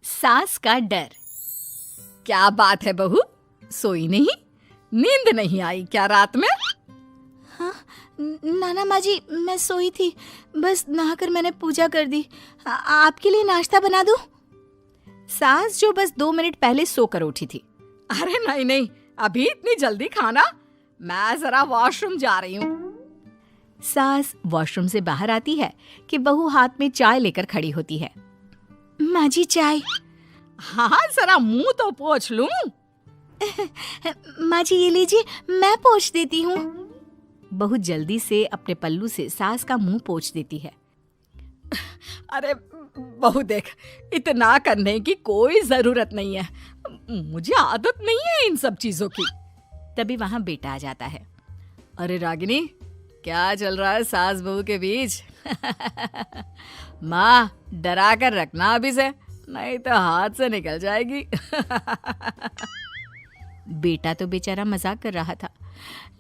सास का डर। क्या बात है बहू, सोई नहीं? नींद नहीं आई क्या रात में? हाँ नाना माँ जी, मैं सोई थी, बस नहाकर मैंने पूजा कर दी। आपके लिए नाश्ता बना दूं? सास जो बस 2 मिनट पहले सोकर उठी थी। अरे नहीं नहीं, अभी इतनी जल्दी खाना? मैं जरा वॉशरूम जा रही हूँ। सास वॉशरूम से बाहर आती है कि बहू हाथ में चाय लेकर खड़ी होती है। माँ जी चाय। हाँ जरा मुंह तो पोंछ लूं। माँ जी ये लीजिए, मैं पोंछ देती हूँ। बहू जल्दी से अपने पल्लू से सास का मुंह पोंछ देती है। अरे बहू देख, इतना करने की कोई जरूरत नहीं है, मुझे आदत नहीं है इन सब चीजों की। तभी वहां बेटा आ जाता है। अरे रागिनी, क्या चल रहा है सास बहू के बीच? माँ डरा कर रखना अभी से, नहीं तो हाथ से निकल जाएगी। बेटा तो बेचारा मजाक कर रहा था,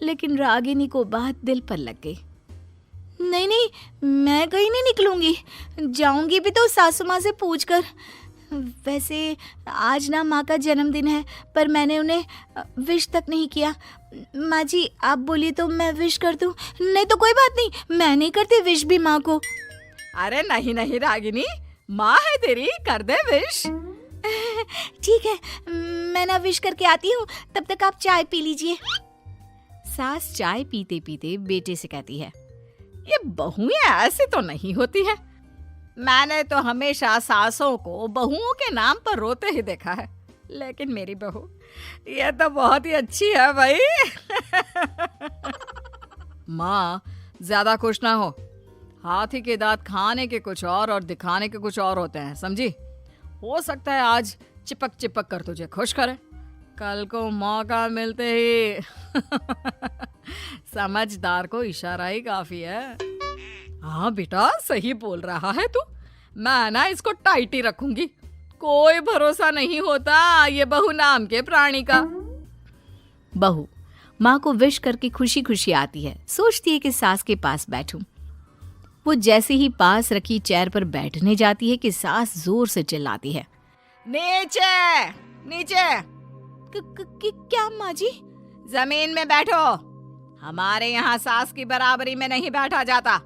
लेकिन रागिनी को बात दिल पर लग गई। नहीं नहीं, मैं कहीं नहीं निकलूंगी, जाऊंगी भी तो सासू माँ से पूछकर। वैसे आज ना माँ का जन्मदिन है, पर मैंने उन्हें विश तक नहीं किया। माँ जी आप बोलिए तो मैं विश कर दूं? नहीं तो कोई बात नहीं, मैं नहीं करती विश भी माँ को। अरे नहीं नहीं रागिनी, माँ है तेरी, कर दे विश। ठीक है, मैं ना विश करके आती हूँ, तब तक आप चाय पी लीजिए। सास चाय पीते पीते बेटे से कहती है, ये बहुएं ऐसे तो नहीं होती है। मैंने तो हमेशा सासों को बहुओं के नाम पर रोते ही देखा है, लेकिन मेरी बहू ये तो बहुत ही अच्छी है भाई। माँ ज्यादा खुश ना हो, हाथी के दांत खाने के कुछ और दिखाने के कुछ और होते हैं, समझी? हो सकता है आज चिपक चिपक कर तुझे खुश करे, कल को मौका मिलते ही। समझदार को इशारा ही काफी है। हाँ बेटा सही बोल रहा है तू, मैं ना इसको टाइट ही रखूंगी, कोई भरोसा नहीं होता ये बहू नाम के प्राणी का। बहू माँ को विश करके खुशी खुशी आती है, सोचती है कि सास के पास बैठूं। वो जैसे ही पास रखी चेयर पर बैठने जाती है कि सास जोर से चिल्लाती है, नीचे नीचे। क्या माँ जी? जमीन में बैठो, हमारे यहाँ सास की बराबरी में नहीं बैठा जाता,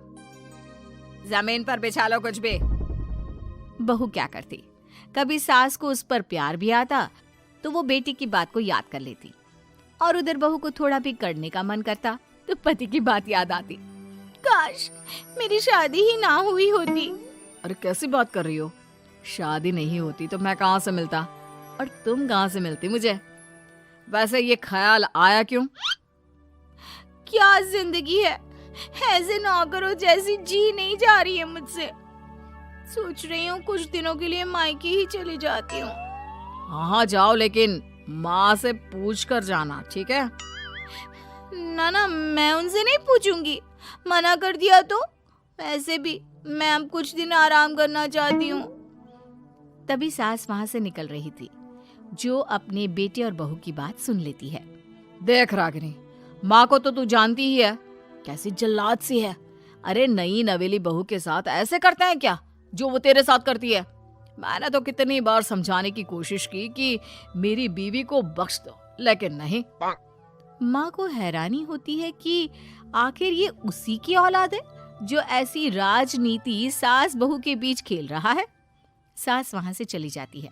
जमीन पर बिछा लो कुछ भी। बहू क्या करती, कभी सास को उस पर प्यार भी आता तो वो बेटी की बात को याद कर लेती, और उधर बहू को थोड़ा भी करने का मन करता तो पति की बात याद आती। काश मेरी शादी ही ना हुई होती। अरे कैसी बात कर रही हो, शादी नहीं होती तो मैं कहाँ से मिलता और तुम कहाँ से मिलती मुझे? वैसे ये ख्याल आया क्यों? क्या जिंदगी है, ऐसे ना करो जैसी जी नहीं जा रही है मुझसे। सोच रही हूँ कुछ दिनों के लिए मायके ही चली जाती हूँ। हाँ जाओ, लेकिन माँ से पूछ कर जाना, ठीक है? ना मैं उनसे नहीं पूछूंगी, मना कर दिया तो। वैसे भी मैं अब कुछ दिन आराम करना चाहती हूँ। तभी सास वहां से निकल रही थी, जो अपने बेटे और बहू की बात सुन लेती है। देख रागिनी, माँ को तो तू जानती ही है, कैसी जल्लाद सी है। अरे नई नवेली बहू के साथ ऐसे करते हैं क्या जो वो तेरे साथ करती है? मैंने तो कितनी बार समझाने की कोशिश की कि मेरी बीवी को बख्श दो, लेकिन नहीं। माँ को हैरानी होती है कि आखिर ये उसी की औलाद है जो ऐसी राजनीति सास बहू के बीच खेल रहा है। सास वहां से चली जाती है।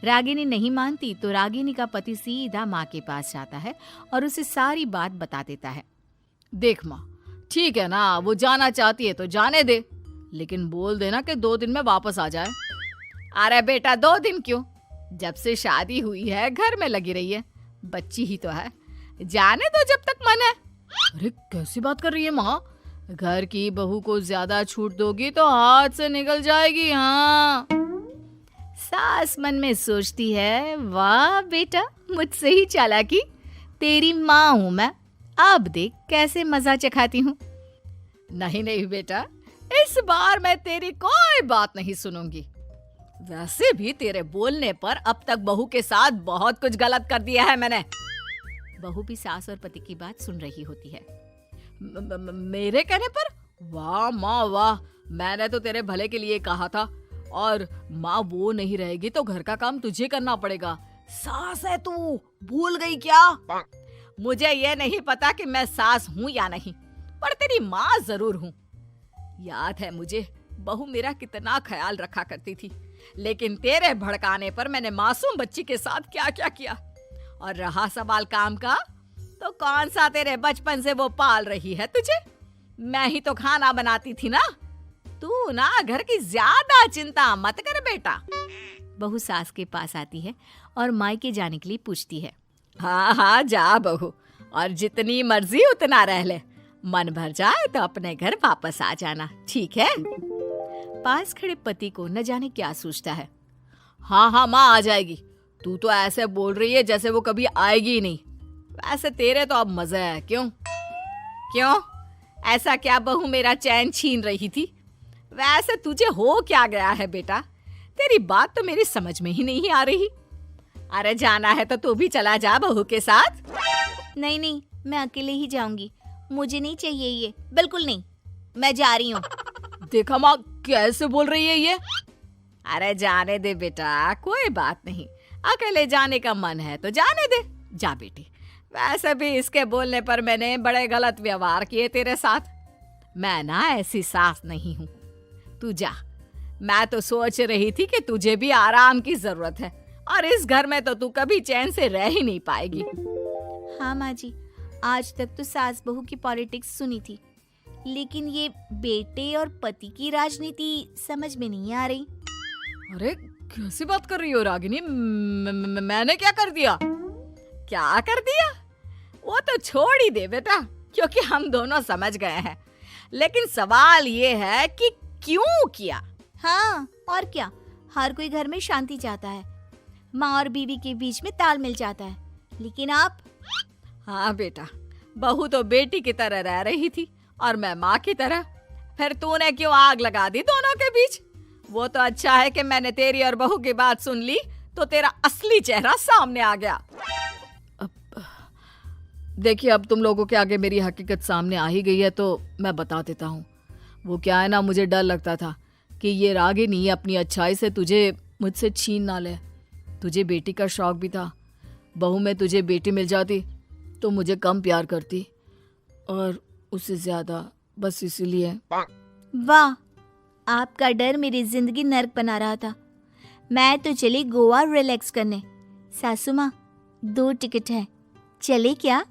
रागिनी नहीं मानती तो रागिनी का पति सीधा माँ के पास जाता है और उसे सारी बात बता देता है। देख माँ, ठीक है ना, वो जाना चाहती है तो जाने दे, लेकिन बोल देना कि 2 दिन में वापस आ जाए। अरे बेटा 2 दिन क्यों, जब से शादी हुई है घर में लगी रही है, बच्ची ही तो है, जाने दो जब तक मन है। अरे कैसी बात कर रही है माँ, घर की बहू को ज्यादा छूट दोगी तो हाथ से निकल जाएगी। हाँ, सास मन में सोचती है, वाह बेटा मुझसे ही चालाकी, तेरी माँ हूं मैं, अब देख कैसे मजा चखाती हूँ। नहीं नहीं बेटा, इस बार मैं तेरी कोई बात नहीं सुनूंगी। वैसे भी तेरे बोलने पर अब तक बहू के साथ बहुत कुछ गलत कर दिया है मैंने। बहू भी सास और पति की बात सुन रही होती है। मेरे कहने पर? वाह माँ वाह, मैंने तो तेरे भले के लिए कहा था और माँ वो नहीं रहेगी तो घर का काम तुझे करना पड़ेगा। सास है तू, भूल गई क्या? मुझे ये नहीं पता कि मैं सास हूँ या नहीं, पर तेरी माँ जरूर हूँ। याद है मुझे बहू मेरा कितना ख्याल रखा करती थी, लेकिन तेरे भड़काने पर मैंने मासूम बच्ची के साथ क्या क्या किया। और रहा सवाल काम का, तो कौन सा तेरे बचपन से वो पाल रही है तुझे? मैं ही तो खाना बनाती थी ना। तू ना घर की ज्यादा चिंता मत कर बेटा। बहू सास के पास आती है और मायके जाने के लिए पूछती है। हाँ हाँ जा बहू, और जितनी मर्जी उतना रह ले। मन भर जाए तो अपने घर वापस आ जाना, ठीक है? पास खड़े पति को न जाने क्या सोचता है। हाँ हाँ माँ आ जाएगी। तू तो ऐसे बोल रही है जैसे वो कभी आएगी ही नहीं। वैसे तेरे तो अब मजे है। क्यों क्यों ऐसा क्या बहू मेरा चैन छीन रही थी? वैसे तुझे हो क्या गया है बेटा? तेरी बात तो मेरी समझ में ही नहीं आ रही। अरे जाना है तो तू भी चला जा बहू के साथ। नहीं नहीं, मैं अकेले ही जाऊंगी। मुझे नहीं चाहिए ये, बिल्कुल नहीं। मैं जा रही हूँ। देखा माँ कैसे बोल रही है ये। अरे जाने दे बेटा, कोई बात नहीं। अकेले जाने का मन है तो जाने दे। जा बेटी। वैसे भी इसके बोलने पर मैंने बड़े गलत व्यवहार किए तेरे साथ। मैं ना ऐसी सास नहीं हूँ। तू जा। मैं तो सोच रही थी कि तुझे भी आराम की जरूरत है, और इस घर में तो तू कभी चैन से रह ही नहीं पाएगी। हाँ माँ जी, आज तक तो सास बहू की पॉलिटिक्स सुनी थी, लेकिन ये बेटे और पति की राजनीति समझ में नहीं आ रही। अरे कैसी बात कर रही हो रागिनी? मैंने क्या कर दिया? क्या कर दिया? वो तो छोड़ ही दे बेटा, क्योंकि हम दोनों समझ गए हैं। लेकिन सवाल ये है कि क्यों किया? हाँ और क्या, हर कोई घर में शांति चाहता है, माँ और बीवी के बीच में तालमेल चाहता है, लेकिन आप? हाँ बेटा, बहू तो बेटी की तरह रह रही थी और मैं माँ की तरह। फिर तूने क्यों आग लगा दी दोनों के बीच? वो तो अच्छा है कि मैंने तेरी और बहू की बात सुन ली तो तेरा असली चेहरा सामने आ गया। देखिए, अब तुम लोगों के आगे मेरी हकीकत सामने आ ही गई है तो मैं बता देता हूँ। वो क्या है ना, मुझे डर लगता था कि ये रागिनी अपनी अच्छाई से तुझे मुझसे छीन ना ले। तुझे बेटी का शौक भी था। बहू में तुझे बेटी मिल जाती तो मुझे कम प्यार करती, और उससे ज्यादा, बस इसीलिए। वाह, आपका डर मेरी जिंदगी नर्क बना रहा था। मैं तो चली गोवा रिलैक्स करने। सासू माँ, 2 टिकट है, चले क्या?